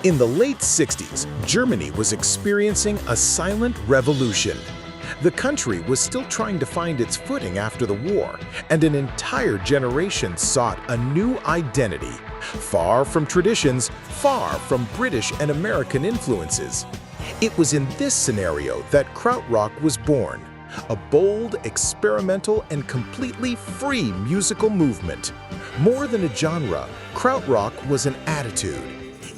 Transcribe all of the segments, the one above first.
In the late 60s, Germany was experiencing a silent revolution. The country was still trying to find its footing after the war, and an entire generation sought a new identity, far from traditions, far from British and American influences. It was in this scenario that Krautrock was born, a bold, experimental, and completely free musical movement. More than a genre, Krautrock was an attitude.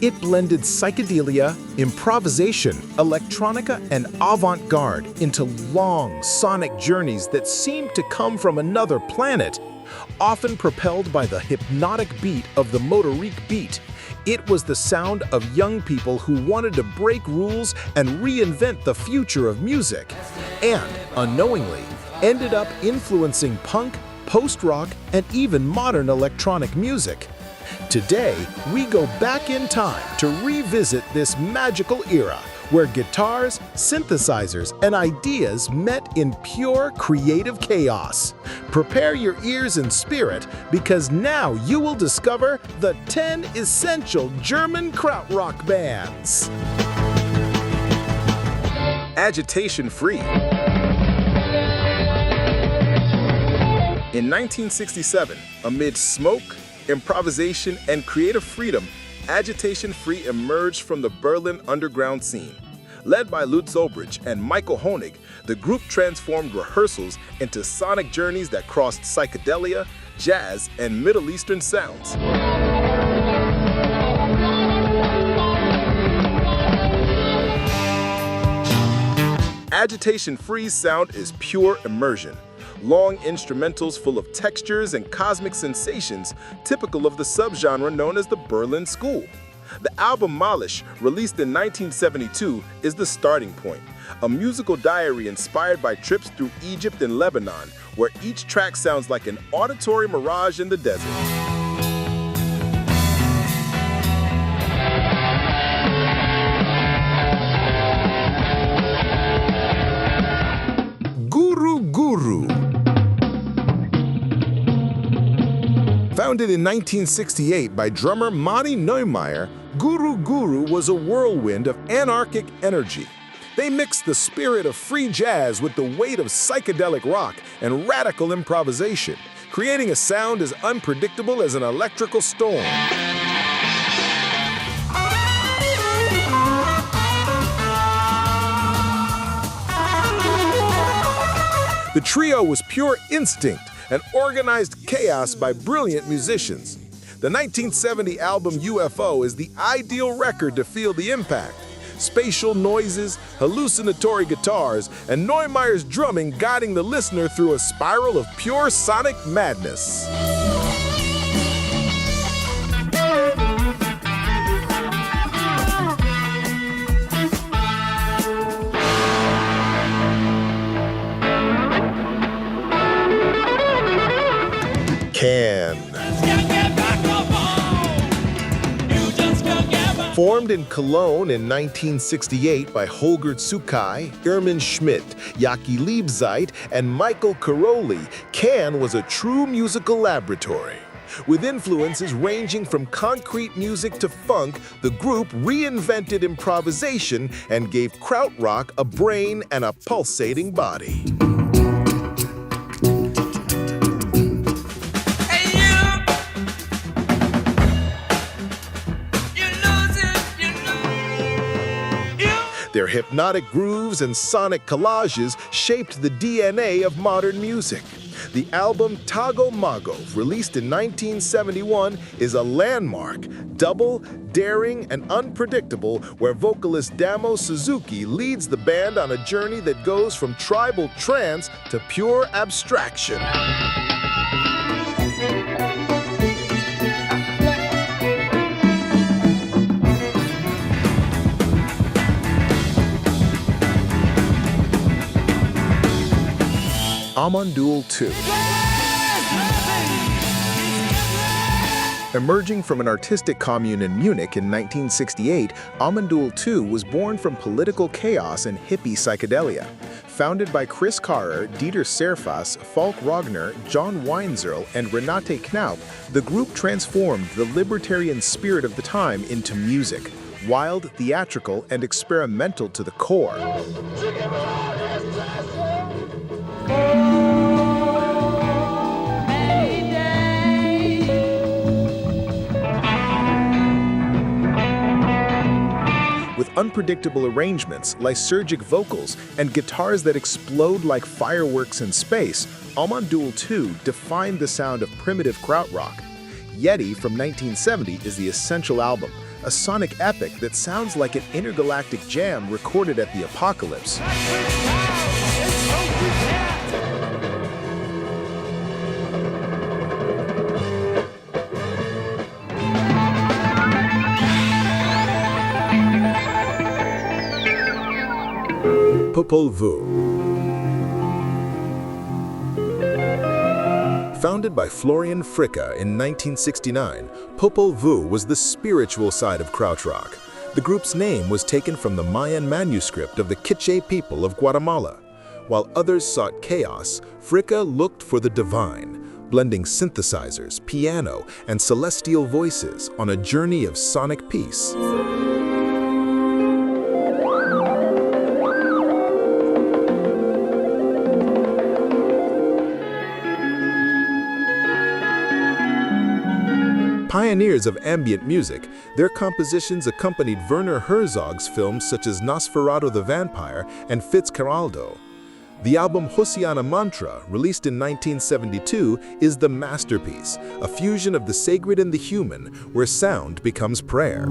It blended psychedelia, improvisation, electronica, and avant-garde into long, sonic journeys that seemed to come from another planet. Often propelled by the hypnotic beat of the motorik beat, it was the sound of young people who wanted to break rules and reinvent the future of music, and, unknowingly, ended up influencing punk, post-rock, and even modern electronic music. Today, we go back in time to revisit this magical era where guitars, synthesizers, and ideas met in pure creative chaos. Prepare your ears and spirit, because now you will discover the 10 essential German Krautrock bands. Agitation Free. In 1967, amid smoke, improvisation, and creative freedom, Agitation Free emerged from the Berlin underground scene. Led by Lutz Ulbricht and Michael Honig, the group transformed rehearsals into sonic journeys that crossed psychedelia, jazz, and Middle Eastern sounds. Agitation Free's sound is pure immersion. Long instrumentals full of textures and cosmic sensations, typical of the subgenre known as the Berlin School. The album Malish, released in 1972, is the starting point, a musical diary inspired by trips through Egypt and Lebanon, where each track sounds like an auditory mirage in the desert. Guru. Founded in 1968 by drummer Monty Neumeier, Guru was a whirlwind of anarchic energy. They mixed the spirit of free jazz with the weight of psychedelic rock and radical improvisation, creating a sound as unpredictable as an electrical storm. The trio was pure instinct and organized chaos by brilliant musicians. The 1970 album UFO is the ideal record to feel the impact. Spatial noises, hallucinatory guitars, and Neumeier's drumming guiding the listener through a spiral of pure sonic madness. Formed in Cologne in 1968 by Holger Zuckai, Irmin Schmidt, Yaki Liebzeit, and Michael Caroli, Can was a true musical laboratory. With influences ranging from concrete music to funk, the group reinvented improvisation and gave Krautrock a brain and a pulsating body. Their hypnotic grooves and sonic collages shaped the DNA of modern music. The album Tago Mago, released in 1971, is a landmark, double, daring, and unpredictable, where vocalist Damo Suzuki leads the band on a journey that goes from tribal trance to pure abstraction. AMON DÜÜL 2. Emerging from an artistic commune in Munich in 1968, AMON DÜÜL 2 was born from political chaos and hippie psychedelia. Founded by Chris Karrer, Dieter Serfass, Falk Rogner, John Weinzierl, and Renate Knaup, the group transformed the libertarian spirit of the time into music. wild, theatrical, and experimental to the core. With unpredictable arrangements, lysergic vocals, and guitars that explode like fireworks in space, AMON DÜÜL 2 defined the sound of primitive krautrock. Yeti from 1970 is the essential album, a sonic epic that sounds like an intergalactic jam recorded at the apocalypse. POPOL. Founded by Florian Fricke in 1969, POPOL was the spiritual side of krautrock. The group's name was taken from the Mayan manuscript of the Quiché people of Guatemala. While others sought chaos, Fricke looked for the divine, blending synthesizers, piano, and celestial voices on a journey of sonic peace. Pioneers of ambient music, their compositions accompanied Werner Herzog's films such as Nosferatu the Vampire and Fitzcarraldo. The album Hosiana Mantra, released in 1972, is the masterpiece, a fusion of the sacred and the human, where sound becomes prayer.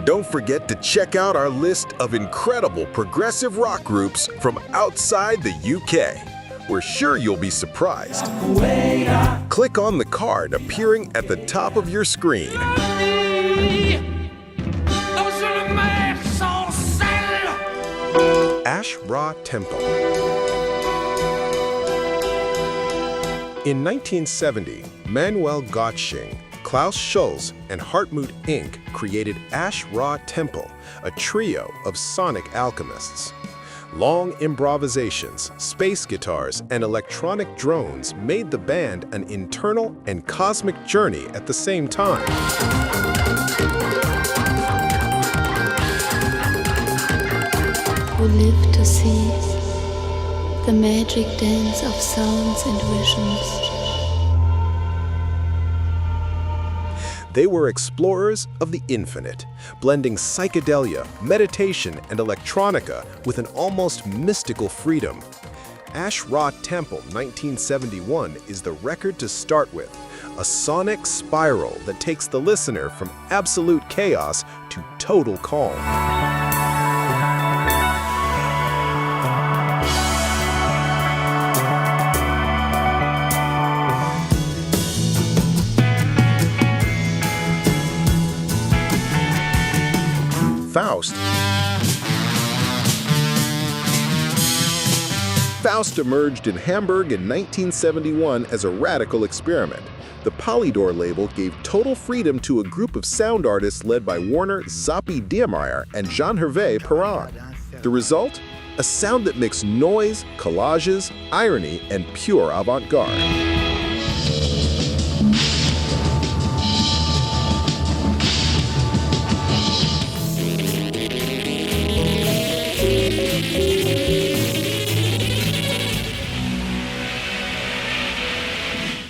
Don't forget to check out our list of incredible progressive rock groups from outside the UK. We're sure you'll be surprised. Click on the card appearing at the top of your screen. Ash Ra Temple. In 1970, Manuel Gottsching, Klaus Schulze, and Hartmut Inc. created Ash Ra Temple, a trio of sonic alchemists. Long improvisations, space guitars, and electronic drones made the band an internal and cosmic journey at the same time. Who live to see the magic dance of sounds and visions. They were explorers of the infinite, blending psychedelia, meditation, and electronica with an almost mystical freedom. Ash Ra Temple 1971 is the record to start with, a sonic spiral that takes the listener from absolute chaos to total calm. FAUST. FAUST emerged in Hamburg in 1971 as a radical experiment. The Polydor label gave total freedom to a group of sound artists led by Werner Zappi Diermeier and Jean-Hervé Perrin. The result? A sound that mixed noise, collages, irony, and pure avant-garde.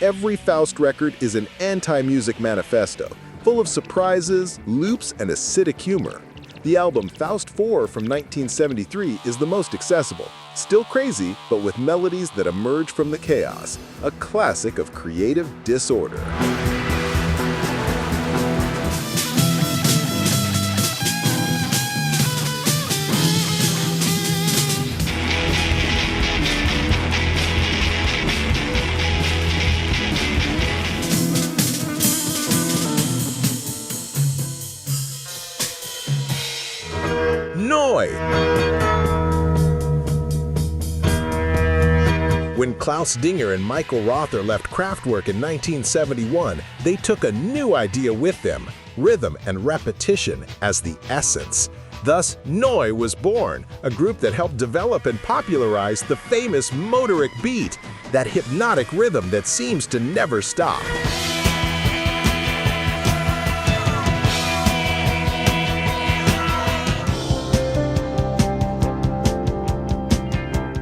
Every FAUST record is an anti-music manifesto, full of surprises, loops, and acidic humor. The album FAUST 4 from 1973 is the most accessible, still crazy, but with melodies that emerge from the chaos, a classic of creative disorder. When When Klaus Dinger and Michael Rother left Kraftwerk in 1971, they took a new idea with them, rhythm and repetition as the essence. Thus, Neu was born, a group that helped develop and popularize the famous motorik beat, that hypnotic rhythm that seems to never stop.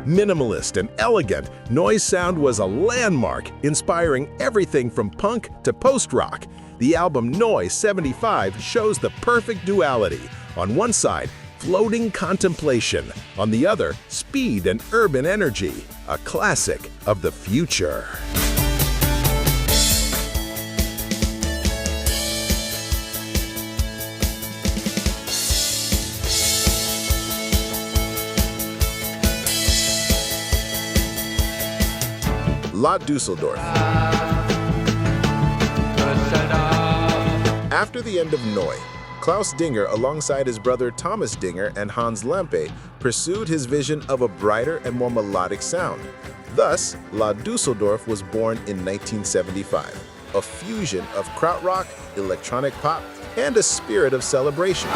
Minimalist and elegant, Neu's sound was a landmark, inspiring everything from punk to post-rock. The album Neu 75 shows the perfect duality. On one side, floating contemplation. On the other, speed and urban energy. A classic of the future. DÜSSELDORF. After the end of Neu, Klaus Dinger, alongside his brother Thomas Dinger and Hans Lempe, pursued his vision of a brighter and more melodic sound. Thus, DÜSSELDORF was born in 1975, a fusion of krautrock, electronic pop, and a spirit of celebration.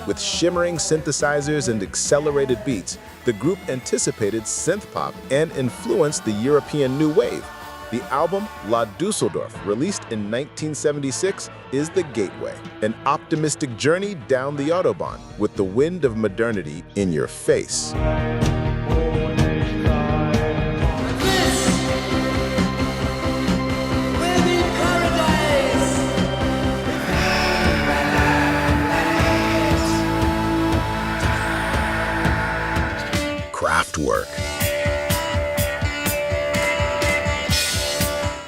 With shimmering synthesizers and accelerated beats, the group anticipated synth-pop and influenced the European New Wave. The album DÜSSELDORF, released in 1976, is the gateway, an optimistic journey down the Autobahn with the wind of modernity in your face. KRAFTWERK.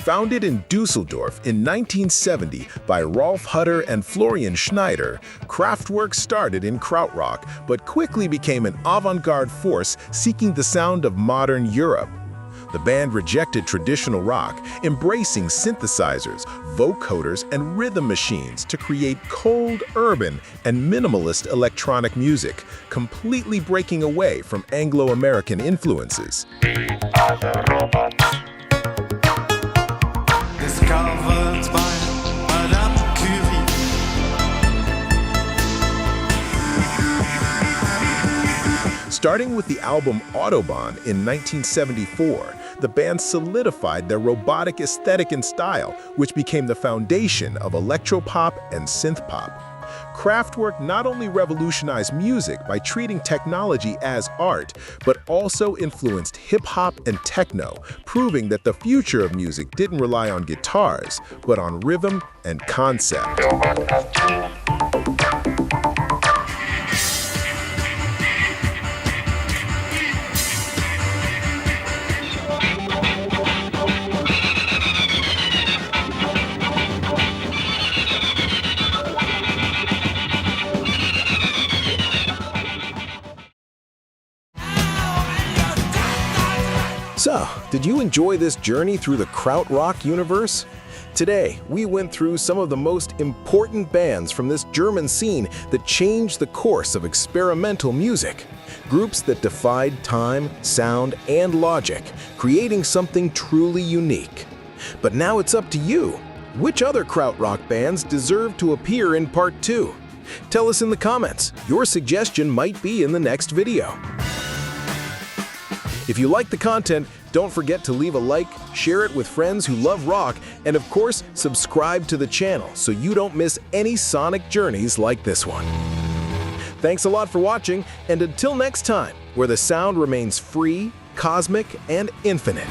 Founded in Düsseldorf in 1970 by Rolf Hutter and Florian Schneider, KRAFTWERK started in krautrock but quickly became an avant-garde force seeking the sound of modern Europe. The band rejected traditional rock, embracing synthesizers, vocoders, and rhythm machines to create cold, urban, and minimalist electronic music, completely breaking away from Anglo-American influences. Starting with the album Autobahn in 1974, the band solidified their robotic aesthetic and style, which became the foundation of electropop and synthpop. KRAFTWERK not only revolutionized music by treating technology as art, but also influenced hip-hop and techno, proving that the future of music didn't rely on guitars, but on rhythm and concept. So, did you enjoy this journey through the krautrock universe? Today, we went through some of the most important bands from this German scene that changed the course of experimental music. Groups that defied time, sound, and logic, creating something truly unique. But now it's up to you. Which other krautrock bands deserve to appear in Part 2? Tell us in the comments. Your suggestion might be in the next video. If you like the content, don't forget to leave a like, share it with friends who love rock, and of course, subscribe to the channel so you don't miss any sonic journeys like this one. Thanks a lot for watching, and until next time, where the sound remains free, cosmic, and infinite.